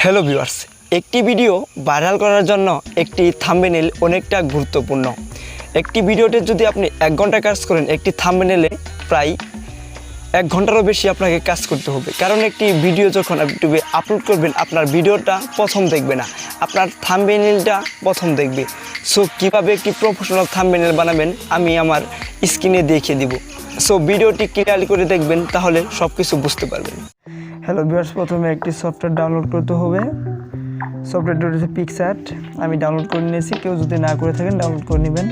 Hello viewers, একটি video viral করার জন্য একটি থাম্বনেল অনেকটা গুরুত্বপূর্ণ। একটি ভিডিওতে যদি আপনি 1 ঘন্টা কাজ করেন, একটি থাম্বনেলে প্রায় 1 ঘন্টারও বেশি আপনাকে কাজ করতে হবে। কারণ একটি ভিডিও যখন ইউটিউবে আপলোড করবেন, আপনার ভিডিওটা প্রথম দেখবে না, আপনার থাম্বনেলটা প্রথম দেখবে। সো কীভাবে একটি প্রফেশনাল থাম্বনেল বানাবেন আমি আমার স্ক্রিনে দেখিয়ে দিব। সো ভিডিওটি ক্লিয়ারলি করে দেখবেন, তাহলে সব কিছু বুঝতে পারবেন। হ্যালো ভিউয়ার্স, প্রথমে একটি সফটওয়্যার ডাউনলোড করতে হবে। সফটওয়্যারটা হচ্ছে পিকচার্ট। আমি ডাউনলোড করে নিয়েছি, কেউ যদি না করে থাকেন ডাউনলোড করে নেবেন।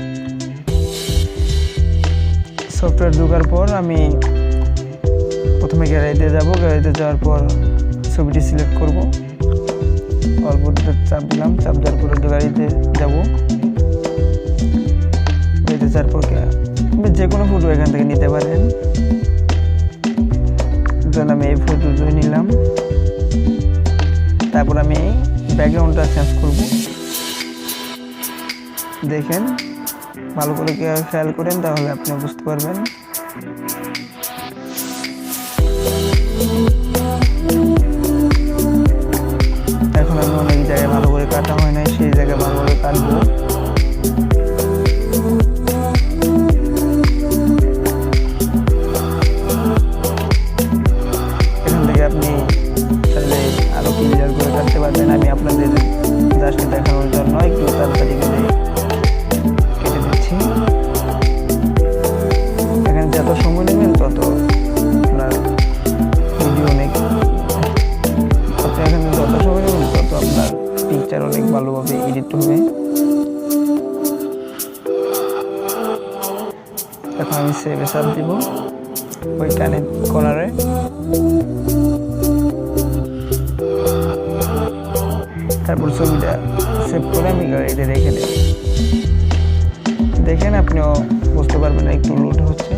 সফটওয়্যার ঢোকার পর আমি প্রথমে গ্যালারিতে যাব। গ্যালারিতে যাওয়ার পর ছবিটি সিলেক্ট করব। অল্প চাপ দিলাম, চাপ দেওয়ার পরে গ্যালারিতে যাব। গ্যালারিতে যাওয়ার পর যে কোনো ফটো এখান থেকে নিতে পারেন। আমি এই ফটো নিলাম। তারপর আমি ব্যাকগ্রাউন্ডটা চেঞ্জ করব। দেখেন, ভালো করে খেয়াল করেন, তাহলে আপনি বুঝতে পারবেন। এখন আমি অনেক জায়গায় ভালো করে কাটা হয় নাই, সেই জায়গায় ভালো করে কাটবো। আপনি চাইলে আরো ক্লিয়ার করে কাটতে পারবেন। আমি আপনাদের জাস্ট দেখানোর জন্য একটু তাড়াতাড়ি করে কেটে দিচ্ছি। এখানে যত সময় নেবেন তত আপনার ভিডিও অনেক, আপনি এখানে যত সময় নেবেন তত আপনার পিকচার অনেক ভালোভাবে এডিট হবে। এখন আমি সেভে চাপ দিব, ওই কানে কর্নারে। তারপর ছবিটা সেভ করে আমি গাড়িতে রেখে দেব। দেখেন, আপনিও বুঝতে পারবেন না, একটু লোড হচ্ছে।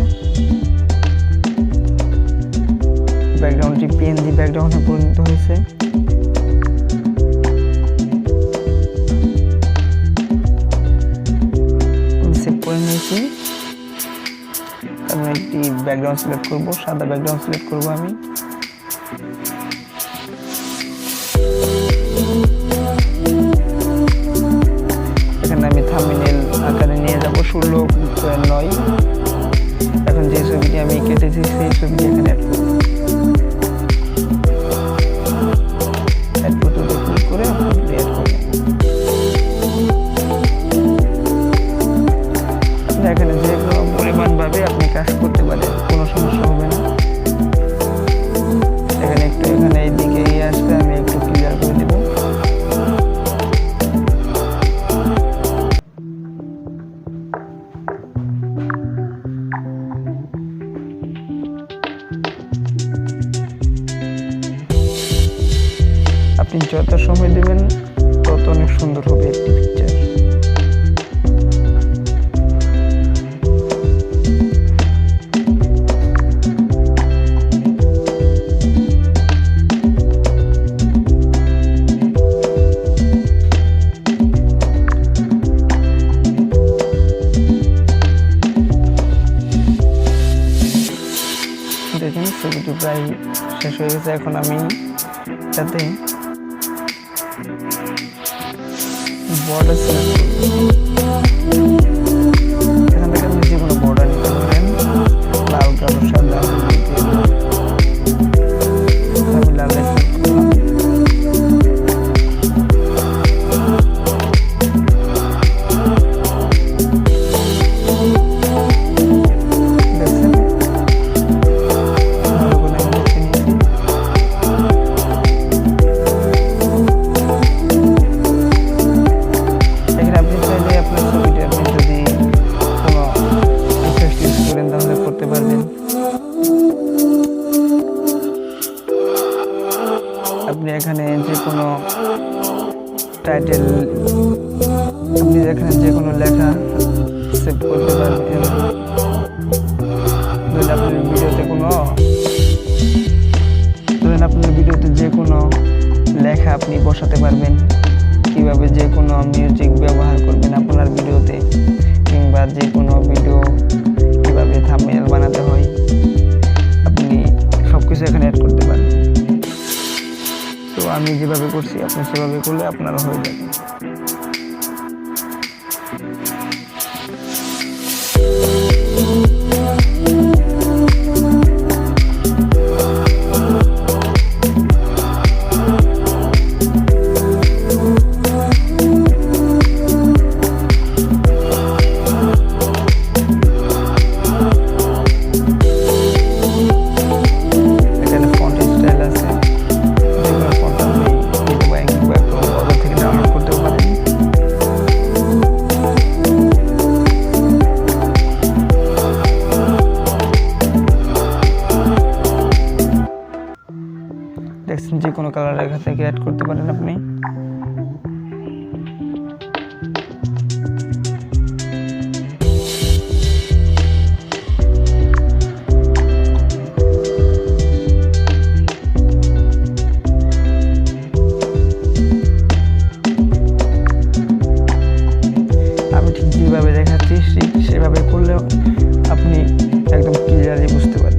ব্যাকগ্রাউন্ডটি পিএনজি ব্যাকগ্রাউন্ডে পরিণত হয়েছে। আমি সেভ করে নিয়েছি। আমি একটি ব্যাকগ্রাউন্ড সিলেক্ট করব, সাদা ব্যাকগ্রাউন্ড সিলেক্ট করব আমি। আমি থাম্বনেল আকারে নিয়ে যাব 16:9। এখন যে ছবিটি আমি কেটেছি সেই ছবিটি এখানে অ্যাড করতে ক্লিক করে অ্যাড করব। এখানে যে কোনো পরিমাণভাবে আপনি কাজ করতে পারেন, কোনো সমস্যা হবে না। এখানে এইদিকে আসলে আমি একটু ক্লিয়ার করে দেব। আপনি যত সময় দেবেন তত অনেক সুন্দর হবে একটি পিকচার। দেখেন, ছবিটি প্রায় শেষ হয়ে গেছে। এখন আমি সাথে বর্ডার সিলেক্ট করব। এখান থেকে আপনি যে কোনো বর্ডার নিতে পারেন, লাল, কালো, সাদা। আমি লাল সিলেক্ট করলাম। আপনি এখানে যে কোনো টাইটেল, আপনি এখানে যে কোনো লেখা সেভ করতে পারবেন। আপনার ভিডিওতে যে কোনো লেখা আপনি বসাতে পারবেন। কিভাবে যে কোনো মিউজিক ব্যবহার করবেন আপনার ভিডিওতে, কিংবা যে কোনো ভিডিও কিভাবে থাম্বনেল বানাতে হয়, আপনি সবকিছু এখানে অ্যাড করতে পারবেন। তো আমি যেভাবে করছি আপনি সেভাবে করলে আপনারা হয়ে যাবে। দেখছেন যে কোনো কালার এখান থেকে অ্যাড করতে পারেন আপনি। আমি ঠিক যেভাবে দেখাচ্ছি ঠিক সেভাবে করলেও আপনি একদম ক্লিয়ারলি বুঝতে পারবেন।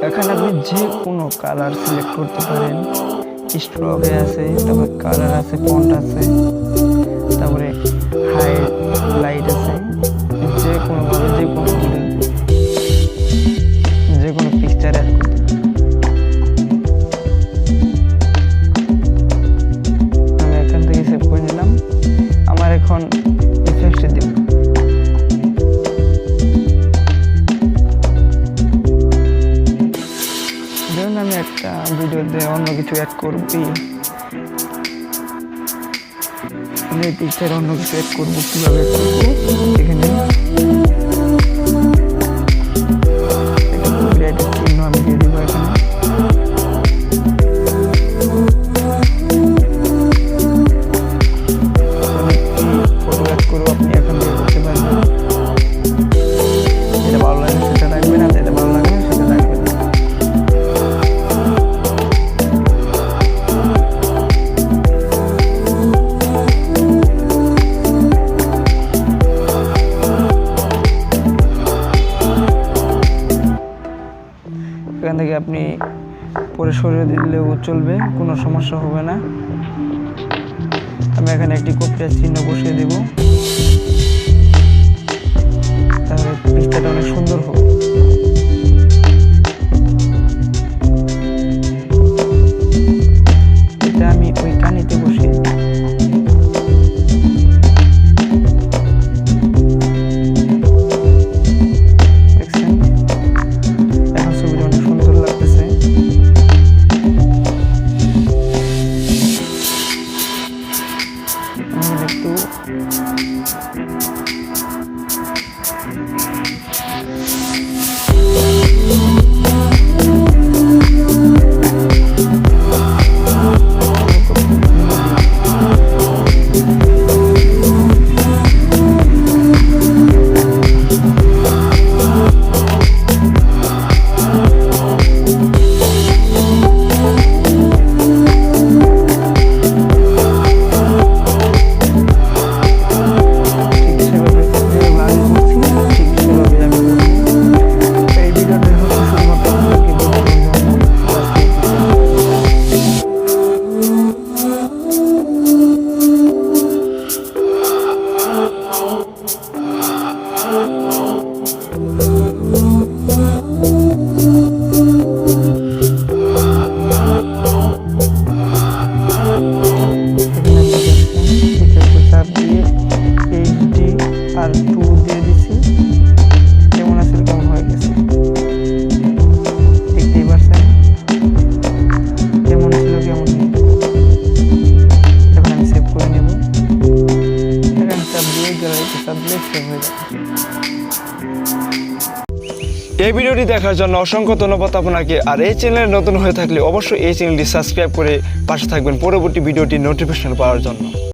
এখানে আপনি যে কোনো কালার সিলেক্ট করতে পারেন। স্ট্রবে আছে, তারপরে কালার আছে, ফন্ট আছে, তারপরে হাইলাইট আছে। যে কোনোভাবে যে কোনো পিকচার অ্যাড করতে পারেন। আমি এখান থেকে সেভ করে নিলাম। আমার এখন ইফেক্টে দিব। আমি একটা ভিডিওতে অন্য কিছু অ্যাড করবি, আমি এই পিকচারে অন্য কিছু অ্যাড করবো। কীভাবে করবো এখানে চিহ্ন আমি দিয়ে দিব। এখানে ফটো অ্যাড করবো, আপনি এখান থেকে করতে পারবেন। যেটা ভালো লাগে সেটা রাখবেন, আর যেটা ভালো লাগে না সেটা রাখবেন। এখান থেকে আপনি পরে সরিয়ে দিলেও চলবে, কোনো সমস্যা হবে না। আমি এখানে একটি কপির চিহ্ন বসিয়ে দেব, তাহলে পিকচারটা অনেক সুন্দর হবে। এটা আমি ওই কানিতে বসিয়ে দিই। আর 2 দিয়ে দিছি, কেমন আছে কেমন হয়ে গেছে দেখতেই পারছেন, কেমন ছিল কেমন নেই। এখন আমি সেভ করে নেব, এখন চাপ দিয়ে গ্যালারিতে চাপ দিয়ে সেভ হয়ে যাবে। এই ভিডিওটি দেখার জন্য অসংখ্য ধন্যবাদ আপনাকে। আর এই চ্যানেলে নতুন হয়ে থাকলে অবশ্যই এই চ্যানেলটি সাবস্ক্রাইব করে পাশে থাকবেন পরবর্তী ভিডিওটির নোটিফিকেশন পাওয়ার জন্য।